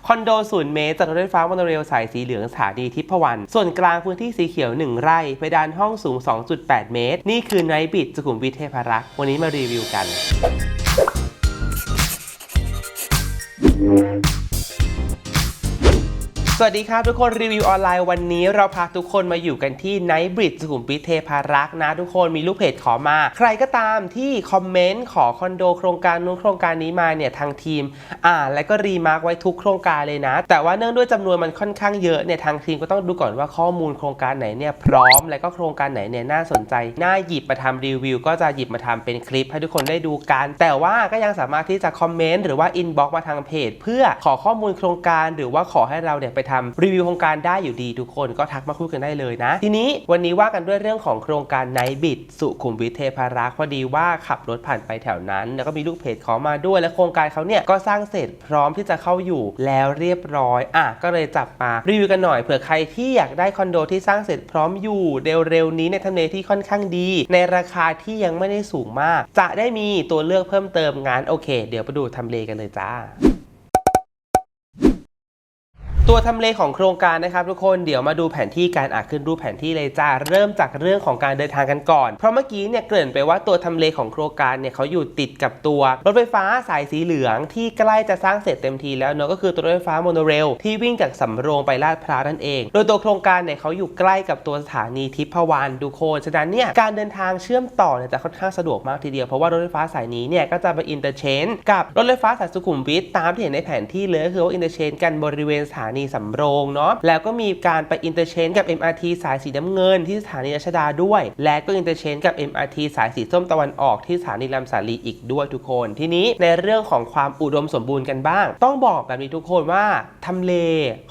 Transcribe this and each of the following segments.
คอนโด0 เมตรจากรถไฟฟ้าโมโนเรลสายสีเหลืองสถานีทิพวรรณส่วนกลางพื้นที่สีเขียว1 ไร่เพดานห้องสูง 2.8 เมตรนี่คือไนท์บิทสุขุมวิทเทพารักษ์วันนี้มารีวิวกันสวัสดีครับทุกคนรีวิวออนไลน์วันนี้เราพาทุกคนมาอยู่กันที่ไนท์บริดจ์สุขุมวิทเทพารักษ์นะทุกคนมีลูกเพจขอมาใครก็ตามที่คอมเมนต์ขอคอนโดโครงการนู้นโครงการนี้มาเนี่ยทางทีมและก็รีมาร์กไว้ทุกโครงการเลยนะแต่ว่าเนื่องด้วยจำนวนมันค่อนข้างเยอะเนี่ยทางทีมก็ต้องดูก่อนว่าข้อมูลโครงการไหนเนี่ยพร้อมและก็โครงการไหนเนี่ยน่าสนใจน่าหยิบมาทำรีวิวก็จะหยิบมาทำเป็นคลิปให้ทุกคนได้ดูกันแต่ว่าก็ยังสามารถที่จะคอมเมนต์หรือว่าอินบ็อกซ์มาทางเพจเพื่อขอข้อมูลโครงการหรือว่าขอให้เราเนี่ยไปทำรีวิวโครงการได้อยู่ดีทุกคนก็ทักมาคุยกันได้เลยนะทีนี้วันนี้ว่ากันด้วยเรื่องของโครงการไนท์บิทสุขุมวิทเทพารักษ์พอดีว่าขับรถผ่านไปแถวนั้นแล้วก็มีลูกเพจขอมาด้วยและโครงการเขาเนี่ยก็สร้างเสร็จพร้อมที่จะเข้าอยู่แล้วเรียบร้อยก็เลยจับมารีวิวกันหน่อยเผื่อใครที่อยากได้คอนโดที่สร้างเสร็จพร้อมอยู่เร็วๆนี้ในทำเลที่ค่อนข้างดีในราคาที่ยังไม่ได้สูงมากจะได้มีตัวเลือกเพิ่มเติมงานโอเคเดี๋ยวไปดูทำเลกันเลยจ้าตัวทำเลของโครงการนะครับทุกคนเดี๋ยวมาดูแผนที่การขึ้นรูปแผนที่เลยจ้าเริ่มจากเรื่องของการเดินทางกันก่อนเพราะเมื่อกี้เนี่ยเกริ่นไปว่าตัวทำเลของโครงการเนี่ยเขาอยู่ติดกับตัวรถไฟฟ้าสายสีเหลืองที่ใกล้จะสร้างเสร็จเต็มทีแล้วเนาะก็คือตัวรถไฟฟ้าโมโนเรลที่วิ่งจากสำโรงไปลาดพร้าวนั่นเองโดยตัวโครงการเนี่ยเขาอยู่ใกล้กับตัวสถานีทิพวรรณทุกคนฉะนั้นเนี่ยการเดินทางเชื่อมต่อเนี่ยจะค่อนข้างสะดวกมากทีเดียวเพราะว่ารถไฟฟ้าสายนี้เนี่ยก็จะไปอินเตอร์เชนจ์กับรถไฟฟ้าสายสุขุมวิทตามที่เห็นในแผนที่เลยก็คือว่าอินเตอร์เชนจ์กันบริเวณสถานีสำโรงแล้วก็มีการไปอินเตอร์เชนจ์กับ MRT สายสีน้ำเงินที่สถานีรัชดาด้วยและก็อินเตอร์เชนจ์กับ MRT สายสีส้มตะวันออกที่สถานีลำสาลีอีกด้วยทุกคนทีนี้ในเรื่องของความอุดมสมบูรณ์กันบ้างต้องบอกแบบนี้ทุกคนว่าทำเล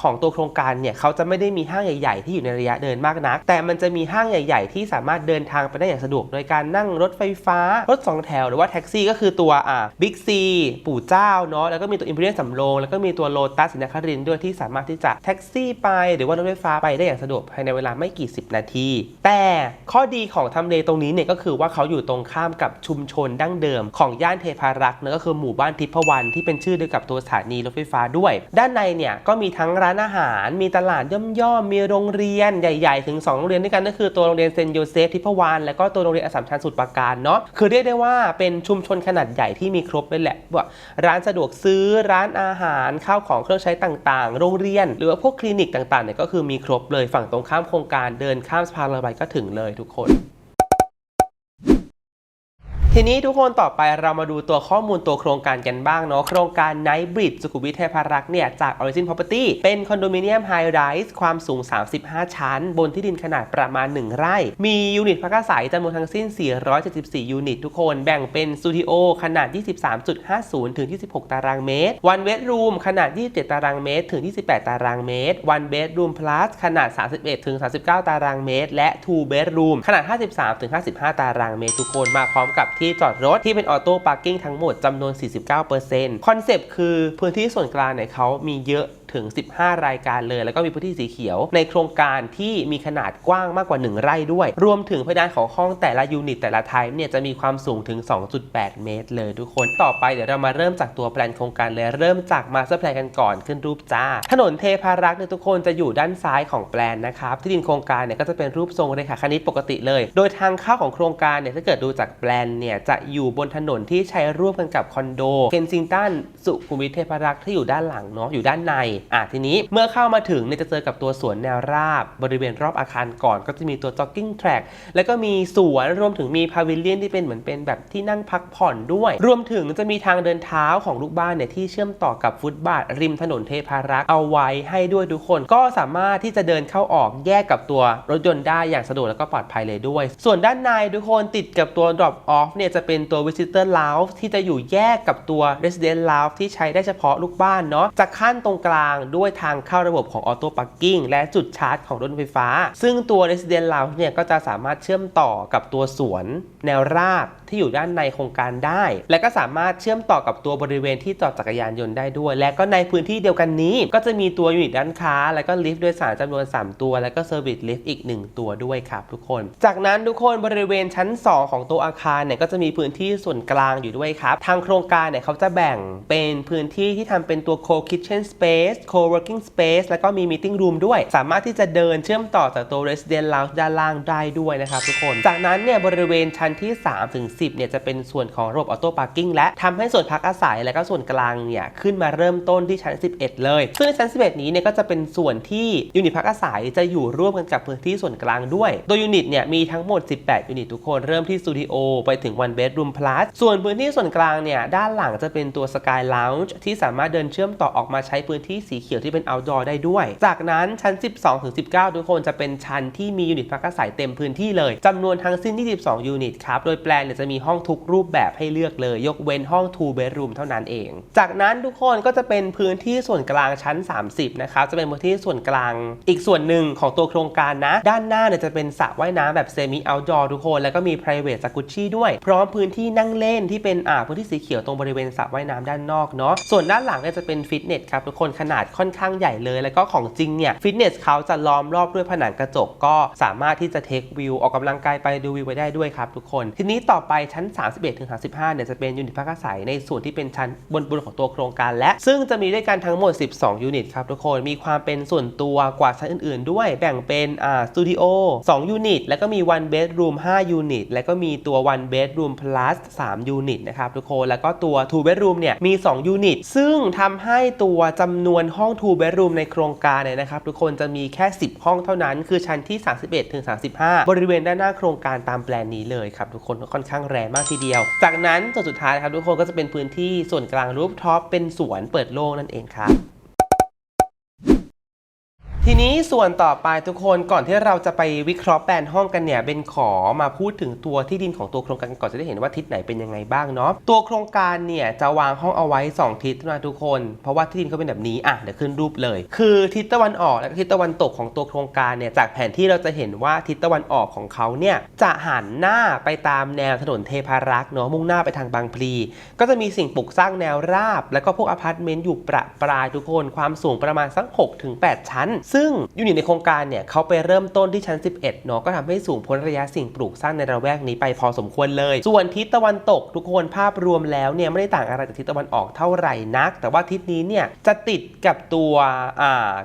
ของตัวโครงการเนี่ยเขาจะไม่ได้มีห้างใหญ่ๆที่อยู่ในระยะเดินมากนักแต่มันจะมีห้างใหญ่ๆที่สามารถเดินทางไปได้อย่างสะดวกโดยการนั่งรถไฟฟ้ารถ2 แถวหรือว่าแท็กซี่ก็คือตัวบิ๊กซีปู่เจ้าเนาะแล้วก็มีตัวอิมพีเรียลสำโรงแล้วก็มีตัวโลตัสศรีนครินทร์ด้วยที่สามารถที่จะแท็กซี่ไปหรือว่ารถไฟฟ้าไปได้อย่างสะดวกภายในเวลาไม่กี่10 นาทีแต่ข้อดีของทำเลตรงนี้เนี่ยก็คือว่าเขาอยู่ตรงข้ามกับชุมชนดั้งเดิมของย่านเทพารักษ์ก็คือหมู่บ้านทิพวรรณที่เป็นชื่อเดียวกับตัวสถานีรถไฟฟ้าด้วยด้านในเนี่ยก็มีทั้งร้านอาหารมีตลาดย่อมๆมีโรงเรียนใหญ่ๆถึง2 โรงเรียนด้วยกันก็คือตัวโรงเรียนเซนต์โยเซฟทิพวรรณและก็ตัวโรงเรียนอัสสัมชัญสมุทรปราการเนาะคือเรียกได้ว่าเป็นชุมชนขนาดใหญ่ที่มีครบเลยแหละว่าร้านสะดวกซื้อร้านอาหารข้าวของเครื่องใช้ต่างๆโรงเรียนหรือว่าพวกคลินิกต่างๆเนี่ยก็คือมีครบเลยฝั่งตรงข้ามโครงการเดินข้ามสะพานลอยไปก็ถึงเลยทุกคนทีนี้ทุกคนต่อไปเรามาดูตัวข้อมูลตัวโครงการกันบ้างเนาะโครงการไนท์บริดจ์สุขุมวิทเทพารักษ์เนี่ยจาก Origin Property เป็นคอนโดมิเนียมไฮไรส์ความสูง35 ชั้นบนที่ดินขนาดประมาณ1 ไร่มียูนิตพักอาศัยจำนวนทั้งสิ้น474ยูนิตทุกคนแบ่งเป็นสตูดิโอขนาด 23.50 ถึง 26 ตารางเมตร1 เบดรูมขนาด 27 ตารางเมตรถึง 28 ตารางเมตร1 เบดรูม plus ขนาด 31 ถึง 39 ตารางเมตรและ2 เบดรูมขนาด 53 ถึง 55 ตารางเมตรทุกคนมาพร้อมกับที่จอดรถที่เป็นออโต้พาร์กิ้งทั้งหมดจำนวน 49% คอนเซปต์คือพื้นที่ส่วนกลางเนี่ยเขามีเยอะถึง15 รายการเลยแล้วก็มีพื้นที่สีเขียวในโครงการที่มีขนาดกว้างมากกว่า1 ไร่ด้วยรวมถึงเพดานของห้องแต่ละยูนิตแต่ละไทป์เนี่ยจะมีความสูงถึง 2.8 เมตรเลยทุกคนต่อไปเดี๋ยวเรามาเริ่มจากตัวแปลนโครงการเลยเริ่มจากมาสเตอร์แพลนกันก่อนขึ้นรูปจ้าถนนเทพารักษ์เนี่ยทุกคนจะอยู่ด้านซ้ายของแปลนนะครับที่ดินโครงการเนี่ยก็จะเป็นรูปทรงเรขาคณิตปกติเลยโดยทางเข้าของโครงการเนี่ยถ้าเกิดดูจากแปลนเนี่ยจะอยู่บนถนนที่ใช้ร่วมกันกับคอนโดเคนซิงตันสุขุมวิทเทพารักษ์ที่อยู่ด้านหลังเนาะอยู่ด้านในทีนี้เมื่อเข้ามาถึงเนี่ยจะเจอกับตัวสวนแนวราบบริเวณรอบอาคารก่อนก็จะมีตัว jogging track แล้วก็มีสวนรวมถึงมีพาวิเลียนที่เป็นเหมือนเป็นแบบที่นั่งพักผ่อนด้วยรวมถึงจะมีทางเดินเท้าของลูกบ้านเนี่ยที่เชื่อมต่อกับฟุตบาทริมถนนเทพารักษ์เอาไว้ให้ด้วยทุกคนก็สามารถที่จะเดินเข้าออกแยกกับตัวรถยนต์ได้อย่างสะดวกแล้วก็ปลอดภัยเลยด้วยส่วนด้านในทุกคนติดกับตัว drop off เนี่ยจะเป็นตัว visitor lounge ที่จะอยู่แยกกับตัว resident lounge ที่ใช้ได้เฉพาะลูกบ้านเนาะจะขั้นตรงกลางด้วยทางเข้าระบบของออโต้พาร์กิ้งและจุดชาร์จของรถไฟฟ้าซึ่งตัว Resident Lounge เนี่ยก็จะสามารถเชื่อมต่อกับตัวสวนแนวราบที่ ที่อยู่ด้านในโครงการได้และก็สามารถเชื่อมต่อกับตัวบริเวณที่จอดจักรยานยนต์ได้ด้วยและก็ในพื้นที่เดียวกันนี้ก็จะมีตัวยูนิตด้านค้าแล้วก็ลิฟต์โดยสารจำนวน3ตัวแล้วก็เซอร์วิสลิฟต์อีก1ตัวด้วยครับทุกคนจากนั้นทุกคนบริเวณชั้น2ของตัวอาคารเนี่ยก็จะมีพื้นที่ส่วนกลางอยู่ด้วยครับทางโครงการเนี่ยเขาจะแบ่งเป็นพื้นที่ที่ทำเป็นตัว co-kitchen space co-working space แล้วก็มี meeting room ด้วยสามารถที่จะเดินเชื่อมต่อจากตัว resident lounge ด้านล่างได้ด้วยนะครับทุกคนจากนั้นเนี่ยบริเวณชั้นที่3ถึง10เนี่ยจะเป็นส่วนของระบบ auto parking และทำให้ส่วนพักอาศัยและก็ส่วนกลางเนี่ยขึ้นมาเริ่มต้นที่ชั้น11เลยซึ่งในชั้น11นี้เนี่ยก็จะเป็นส่วนที่ยูนิตพักอาศัยจะอยู่ร่วมกันกับพื้นที่ส่วนกลางด้วยโดยยูนิตเนี่ยมีทั้งหมด18ยูนิตทุกคนเริ่มที่สตูดิโอไปถึง one bedroom plus ส่วนพื้นที่ส่วนกลางเนี่ยด้านหลังจะเป็นตัว sky lounge ที่สามารถเดินเชื่อมต่อออกมาใช้พื้นที่สีเขียวที่เป็น outdoor ได้ด้วยจากนั้นชั้น12ถึง19ทุกคนจะเป็นชั้นที่มียูนิตพักอาศัยเต็มพื้นที่เลยจำนวนทั้งสิ้น22ยูนิตครับโดยแปลนเนี่ยจะมีห้องทุกรูปแบบให้เลือกเลยยกเว้นห้อง two bedroom เท่านั้นเองจากนั้นทุกคนก็จะเป็นพื้นที่ส่วนกลางชั้น30นะครับจะเป็นพื้นที่ส่วนกลางอีกส่วนหนึ่งของตัวโครงการนะด้านหน้าเนี่ยจะเป็นสระว่ายน้ำแบบ semi outdoor ทุกคนแล้วก็มี private jacuzzi ด้วยพร้อมพื้นที่นั่งเล่นที่เป็นพื้นที่สีเขียวตรงบริเวณสระว่ายน้ำด้านนอกเนาะส่วนด้านหลังเนี่ยจะเป็นฟิตเนสครับทุกคนขนาดค่อนข้างใหญ่เลยแล้วก็ของจริงเนี่ยฟิตเนสเขาจะล้อมรอบด้วยผนังกระจกก็สามารถที่จะเทควิวออกกำลังกายไปดูวิวไว้ได้ด้วยครับทุกคนทีนี้ต่อไปชั้น31ถึง35เนี่ยจะเป็นยูนิตพักอาศัยในส่วนที่เป็นชั้นบนของตัวโครงการและซึ่งจะมีด้วยกันทั้งหมด12ยูนิตครับทุกคนมีความเป็นส่วนตัวกว่าชั้นอื่นๆด้วยแบ่งเป็นสตูดิโอ2ยูนิตแล้วก็มี one bedroom 5ยูนิตแล้วก็มีตัว one bedroom plus 3ยูนิตนะครับทุกคนแล้วก็ตัว two bedroom เนี่ยมี2ยูนิตซึ่งทำให้ตัวจำนวนห้อง two bedroom ในโครงการเนี่ยนะครับทุกคนจะมีแค่10ห้องเท่านั้นคือชั้นที่31ถึง35บริเวณด้านหน้าโครงการตามแปลนนี้เลยครับทุกคนค่อนข้างแรงมากทีเดียวจากนั้นส่วนสุดท้ายครับทุกคนก็จะเป็นพื้นที่ส่วนกลางรูฟท็อปเป็นสวนเปิดโล่งนั่นเองครับทีนี้ส่วนต่อไปทุกคนก่อนที่เราจะไปวิเคราะห์แปลนห้องกันเนี่ยเบนขอมาพูดถึงตัวที่ดินของตัวโครงการกันก่อนจะได้เห็นว่าทิศไหนเป็นยังไงบ้างเนาะตัวโครงการเนี่ยจะวางห้องเอาไว้2ทิศนะทุกคนเพราะว่าที่ดินเขาเป็นแบบนี้เดี๋ยวขึ้นรูปเลยคือทิศตะวันออกและทิศตะวันตกของตัวโครงการเนี่ยจากแผนที่เราจะเห็นว่าทิศตะวันออกของเขาเนี่ยจะหันหน้าไปตามแนวถนนเทพารักษ์เนาะมุ่งหน้าไปทางบางพลีก็จะมีสิ่งปลูกสร้างแนวราบแล้วก็พวกอพาร์ตเมนต์อยู่ประปรายทุกคนความสูงประมาณสัก 6-8 ชั้นซึ่งยูนิตในโครงการเนี่ยเขาไปเริ่มต้นที่ชั้น11เนาะก็ทำให้สูงพ้นระยะสิ่งปลูกสร้างในระแวกนี้ไปพอสมควรเลยส่วนทิศตะวันตกทุกคนภาพรวมแล้วเนี่ยไม่ได้ต่างอะไรจากทิศตะวันออกเท่าไหร่นักแต่ว่าทิศนี้เนี่ยจะติดกับตัว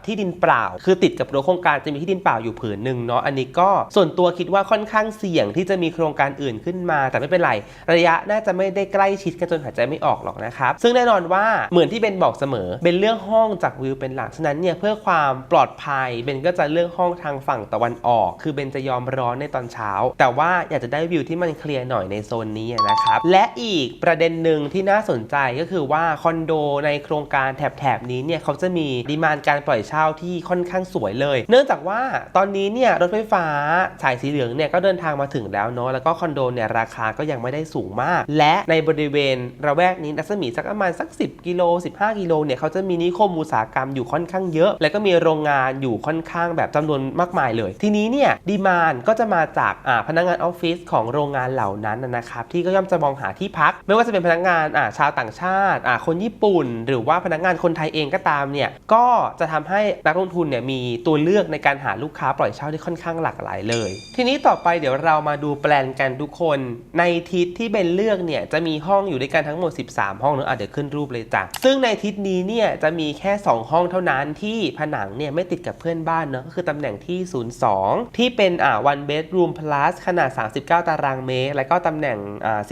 ที่ดินเปล่าคือติดกับรั้วโครงการจะมีที่ดินเปล่าอยู่ผืนหนึ่งเนาะอันนี้ก็ส่วนตัวคิดว่าค่อนข้างเสี่ยงที่จะมีโครงการอื่นขึ้นมาแต่ไม่เป็นไรระยะน่าจะไม่ได้ใกล้ชิดกันจนหายใจไม่ออกหรอกนะครับซึ่งแน่นอนว่าเหมือนที่เบนบอกเสมอเป็นเรื่องห้องจากวิวเป็นหลักฉะนั้นเนี่ยเพื่อความปลอดภัยเบนก็จะเลือกห้องทางฝั่งตะวันออกคือเบนจะยอมร้อนในตอนเช้าแต่ว่าอยากจะได้วิวที่มันเคลียร์หน่อยในโซนนี้นะครับและอีกประเด็นหนึ่งที่น่าสนใจก็คือว่าคอนโดในโครงการแถบนี้เนี่ยเขาจะมีดีมานด์การปล่อยเช่าที่ค่อนข้างสวยเลยเนื่องจากว่าตอนนี้เนี่ยรถไฟฟ้าสายสีเหลืองเนี่ยก็เดินทางมาถึงแล้วเนาะแล้วก็คอนโดเนี่ยราคาก็ยังไม่ได้สูงมากและในบริเวณระแวกนี้รัศมีสักประมาณสัก10กิโล15กิโลเนี่ยเขาจะมีนิคมอุตสาหกรรมอยู่ค่อนข้างเยอะแล้วก็มีโรงงานอยู่ค่อนข้างแบบจำนวนมากมายเลยทีนี้เนี่ยดีมานด์ก็จะมาจากพนักงานออฟฟิศของโรงงานเหล่านั้นนะครับที่ก็ย่อมจะมองหาที่พักไม่ว่าจะเป็นพนักงานชาวต่างชาติคนญี่ปุ่นหรือว่าพนักงานคนไทยเองก็ตามเนี่ยก็จะทำให้นักลงทุนเนี่ยมีตัวเลือกในการหาลูกค้าปล่อยเช่าที่ค่อนข้างหลากหลายเลยทีนี้ต่อไปเดี๋ยวเรามาดูแปลนกันทุกคนในทิศที่เบนเลือกเนี่ยจะมีห้องอยู่ด้วยกันทั้งหมด13ห้องเนอะเดี๋ยวขึ้นรูปเลยจ้ะซึ่งในทิศนี้เนี่ยจะมีแค่2ห้องเท่านั้นที่ผนังเนี่ยไม่ติดกับเพื่อนบ้านเนอะก็คือตำแหน่งที่02ที่เป็นone bedroom plus ขนาด39ตารางเมตรแล้วก็ตำแหน่ง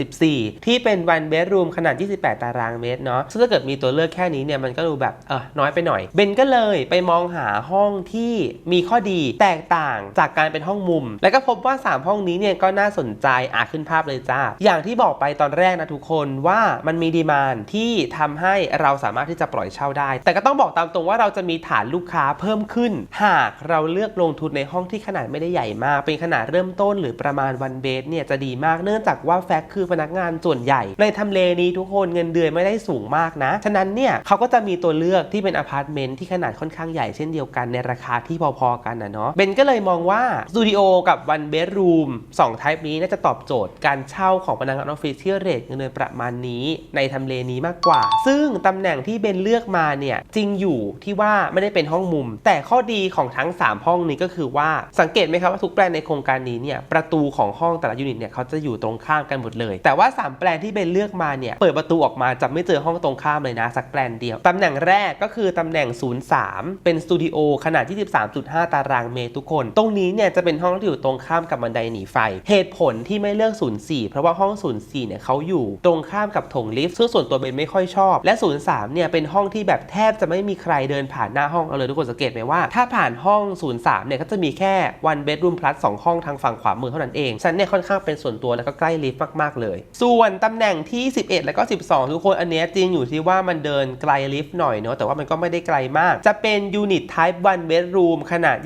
14ที่เป็นone bedroomขนาด28ตารางเมตรเนาะซึ่งถ้าเกิดมีตัวเลือกแค่นี้เนี่ยมันก็ดูแบบน้อยไปหน่อยเบนก็เลยไปมองหาห้องที่มีข้อดีแตกต่างจากการเป็นห้องมุมแล้วก็พบว่า3ห้องนี้เนี่ยก็น่าสนใจขึ้นภาพเลยจ้าอย่างที่บอกไปตอนแรกนะทุกคนว่ามันมีดีมานด์ที่ทำให้เราสามารถที่จะปล่อยเช่าได้แต่ก็ต้องบอกตามตรงว่าเราจะมีฐานลูกค้าเพิ่มขึ้น ขึ้นหากเราเลือกลงทุนในห้องที่ขนาดไม่ได้ใหญ่มากเป็นขนาดเริ่มต้นหรือประมาณ1 เบดเนี่ยจะดีมากเนื่องจากว่าแฟกต์คือพนักงานส่วนใหญ่ในทำเลนี้ทุกคนเงินเดือนไม่ได้สูงมากนะฉะนั้นเนี่ยเขาก็จะมีตัวเลือกที่เป็นอพาร์ตเมนต์ที่ขนาดค่อนข้างใหญ่เช่นเดียวกันในราคาที่พอๆกันนะเนาะเบนก็เลยมองว่าสตูดิโอกับ1 เบดรูม2 ไทป์นี้น่าจะตอบโจทย์การเช่าของพนักงานออฟฟิศที่เรทเงินเดือนประมาณนี้ในทำเลนี้มากกว่าซึ่งตำแหน่งที่เบนเลือกมาเนี่ยจริงอยู่ที่ว่าไม่ได้เป็นห้องมุมแต่ข้อดีของทั้ง3ห้องนี้ก็คือว่าสังเกตไหมครับว่าทุกแปลนในโครงการนี้เนี่ยประตูของห้องแต่ละยูนิตเนี่ยเขาจะอยู่ตรงข้ามกันหมดเลยแต่ว่า3 แปลนที่เบนเลือกมาเนี่ยเปิดประตูออกมาจะไม่เจอห้องตรงข้ามเลยนะสักแปลนเดียวตำแหน่งแรกก็คือตำแหน่ง03เป็นสตูดิโอขนาด 23.5 ตารางเมตรทุกคนตรงนี้เนี่ยจะเป็นห้องที่อยู่ตรงข้ามกับบันไดหนีไฟเหตุผลที่ไม่เลือก04เพราะว่าห้อง04เนี่ยเขาอยู่ตรงข้ามกับโถงลิฟต์ซึ่งส่วนตัวเบนไม่ค่อยชอบและ03เนี่ยเป็นห้องที่แบบแทบจะไม่มีใครเดินผ่านหน้าห้องเอาเลยทุกคนสังเกตไหมว่าถ้าผ่านห้อง03เนี่ยก็จะมีแค่1 bedroom plus 2 ห้องทางฝั่งขวามือเท่านั้นเองฉันเนี่ยค่อนข้างเป็นส่วนตัวแล้วก็ใกล้ลิฟต์มากๆเลยส่วนตำแหน่งที่11และก็12ทุกคนอันนี้จริงอยู่ที่ว่ามันเดินไกลลิฟต์หน่อยเนาะแต่ว่ามันก็ไม่ได้ไกลมากจะเป็นยูนิต type 1 bedroom ขนาด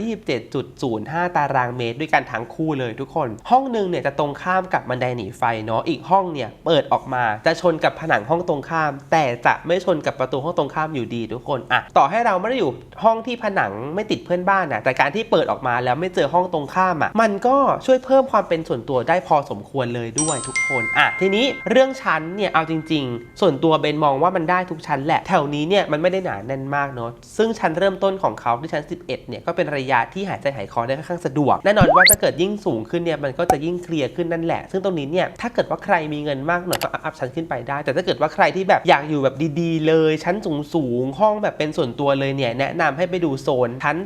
27.05 ตารางเมตรด้วยกันทั้งคู่เลยทุกคนห้องนึงเนี่ยจะตรงข้ามกับบันไดหนีไฟเนาะอีกห้องเนี่ยเปิดออกมาจะชนกับผนังห้องตรงข้ามแต่จะไม่ชนกับประตูห้องตรงข้ามอยู่ดีทุกคนต่อให้เราไม่ได้อยู่ห้องที่ผนังไม่ติดเพื่อนบ้านนะแต่การที่เปิดออกมาแล้วไม่เจอห้องตรงข้ามมันก็ช่วยเพิ่มความเป็นส่วนตัวได้พอสมควรเลยด้วยทุกคนทีนี้เรื่องชั้นเนี่ยเอาจริงๆส่วนตัวเบนมองว่ามันได้ทุกชั้นแหละแถวนี้เนี่ยมันไม่ได้หนาแน่นมากเนาะซึ่งชั้นเริ่มต้นของเขาที่ชั้น11เนี่ยก็เป็นระยะที่หายใจหายคอได้ค่อนข้างสะดวกแน่นอนว่าถ้าเกิดยิ่งสูงขึ้นเนี่ยมันก็จะยิ่งเคลียร์ขึ้นนั่นแหละซึ่งตรงนี้เนี่ยถ้าเกิดว่าใครมีเงินมากหน่อยก็อัพชั้นขึ้นไปได้แต่ถ้าเกิดว่าใครที่แบบอยากอยู่แบบดีๆเลยชั้นสูงห้องแบบเป็นส่วนตัวเลยเนี่ยแนะนำให้ไปดูโซนชั้น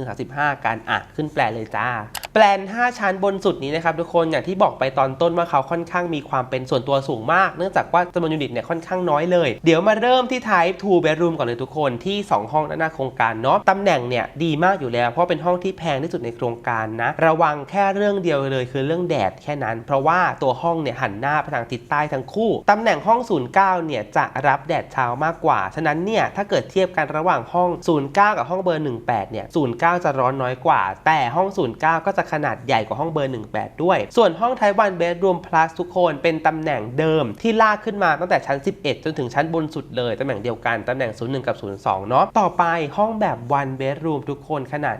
31-35กันขึ้นแปลเลยจ้าแปลน5ชั้นบนสุดนี้นะครับทุกคนอย่างที่บอกไปตอนต้นว่าเขาค่อนข้างมีความเป็นส่วนตัวสูงมากเนื่องจากว่าจำนวนยูนิตเนี่ยค่อนข้างน้อยเลยเดี๋ยวมาเริ่มที่ Type 2 Bedroom ก่อนเลยทุกคนที่2ห้องด้านหน้าโครงการเนาะตำแหน่งเนี่ยดีมากอยู่แล้วเพราะเป็นห้องที่แพงที่สุดในโครงการนะระวังแค่เรื่องเดียวเลยคือเรื่องแดดแค่นั้นเพราะว่าตัวห้องเนี่ยหันหน้าไปทางทิศใต้ทั้งคู่ตำแหน่งห้อง09เนี่ยจะรับแดดเช้ามากกว่าฉะนั้นเนี่ยถ้าเกิดเทียบกันระหว่างห้อง09กับห้องเบอร์18เนี่ย09จะร้อนน้อยกว่าแต่ห้อง09ก็จะขนาดใหญ่กว่าห้องเบอร์18ด้วยส่วนห้อง Type 1 Bedroom Plus ทุกคนเป็นตำแหน่งเดิมที่ลากขึ้นมาตั้งแต่ชั้น11จนถึงชั้นบนสุดเลยตำแหน่งเดียวกันตำแหน่ง01กับ02เนาะต่อไปห้องแบบ1 Bedroom ทุกคนขนาด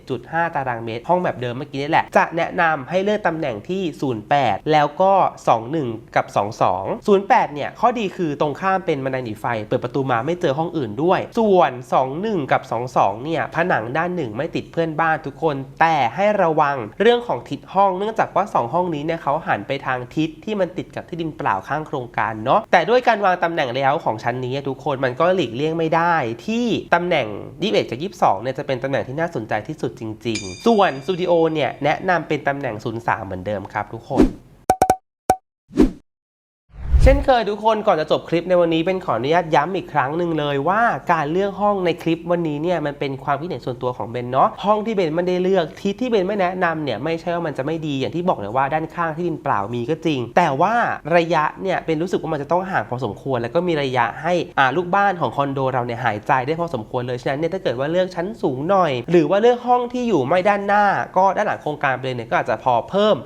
27.5 ตารางเมตรห้องแบบเดิมเมื่อกี้นี่แหละจะแนะนำให้เลือกตำแหน่งที่08แล้วก็21กับ22 08เนี่ยข้อดีคือตรงข้ามเป็นบันไดหนีไฟเปิดประตูมาไม่เจอห้องอื่นด้วยส่วน21กับ22เนี่ยผนังด้านหนึ่งไม่ติดเพื่อนบ้านทุกคนแต่ให้ระวังเรื่องของทิศห้องเนื่องจากว่า2ห้องนี้เนี่ยเขาหันไปทางทิศที่มันติดกับที่ดินเปล่าข้างโครงการเนาะแต่ด้วยการวางตำแหน่งเลเยอร์ของชั้นนี้ทุกคนมันก็หลีกเลี่ยงไม่ได้ที่ตำแหน่ง21กับ22เนี่ยจะเป็นตำแหน่งที่น่าสนใจที่สุดจริงๆส่วนสตูดิโอเนี่ยแนะนำเป็นตำแหน่ง03เหมือนเดิมครับทุกคนเช่นเคยทุกคนก่อนจะจบคลิปในวันนี้เป็นขออนุญาตย้ำอีกครั้งหนึ่งเลยว่าการเลือกห้องในคลิปวันนี้เนี่ยมันเป็นความคิดเห็นส่วนตัวของเบนเนาะห้องที่เบนไม่ได้เลือกทิศที่เบนไม่แนะนำเนี่ยไม่ใช่ว่ามันจะไม่ดีอย่างที่บอกเลยว่าด้านข้างที่ดินเปล่ามีก็จริงแต่ว่าระยะเนี่ยเป็นรู้สึกว่ามันจะต้องห่างพอสมควรแล้วก็มีระยะให้ลูกบ้านของคอนโดเราเนี่ยหายใจได้พอสมควรเลยฉะนั้นเนี่ยถ้าเกิดว่าเลือกชั้นสูงหน่อยหรือว่าเลือกห้องที่อยู่ไม่ด้านหน้าก็ด้านหลังโครงการเลยเนี่ยก็อาจจะพอเพิ่ม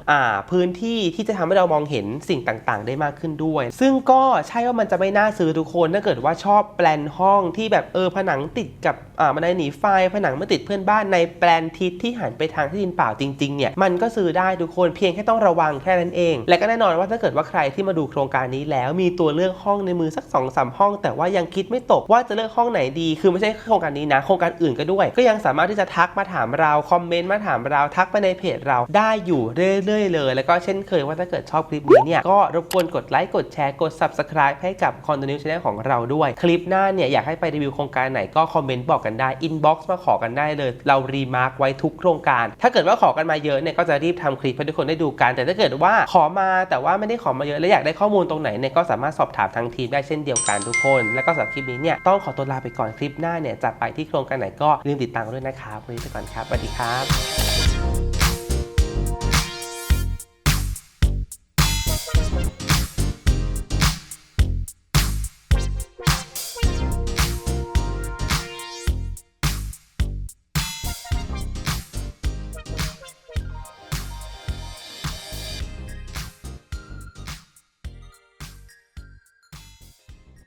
พื้นที่ที่จะทำให้เรามองเห็นสิ่งต่างๆได้มากขึ้นด้วยซึ่งก็ใช่ว่ามันจะไม่น่าซื้อทุกคนถ้าเกิดว่าชอบแปลนห้องที่แบบผนังติดกับบันไดหนีไฟผนังไม่ติดเพื่อนบ้านในแปลนทิศที่หันไปทางที่ดินเปล่าจริงๆเนี่ยมันก็ซื้อได้ทุกคนเพียงแค่ต้องระวังแค่นั้นเองและก็แน่นอนว่าถ้าเกิดว่าใครที่มาดูโครงการนี้แล้วมีตัวเลือกห้องในมือสัก 2-3 ห้องแต่ว่ายังคิดไม่ตกว่าจะเลือกห้องไหนดีคือไม่ใช่โครงการนี้นะโครงการอื่นก็ด้วยก็ยังสามารถที่จะทักมาถามเราคอมเมนต์มาถามเราทักไปในเพจเราได้อยู่เรื่อยๆเลยแล้วก็เช่นเคยว่าถ้าเกิดชอบคลิปนี้เนี่ยก็รบกวนกดไลค์กดแชร์กด Subscribe ให้กับคอนโดนิวชาแนลของเราด้วยคลิปหน้าเนี่ยอยากให้ไปรีวิวโครงการไหนก็คอมเมนต์บอกกันได้อินบ็อกซ์มาขอกันได้เลยเรารีมาร์คไว้ทุกโครงการถ้าเกิดว่าขอกันมาเยอะเนี่ยก็จะรีบทำคลิปให้ทุกคนได้ดูกันแต่ถ้าเกิดว่าขอมาแต่ว่าไม่ได้ขอมาเยอะและอยากได้ข้อมูลตรงไหนเนี่ยก็สามารถสอบถามทางทีมได้เช่นเดียวกันทุกคนแล้วก็สำหรับคลิปนี้เนี่ยต้องขอตัวลาไปก่อนคลิปหน้าเนี่ยจะไปที่โครงการไหนก็ลืมติดตามด้วยนะครับวันนี้ไปก่อนครับสวัสดีครับ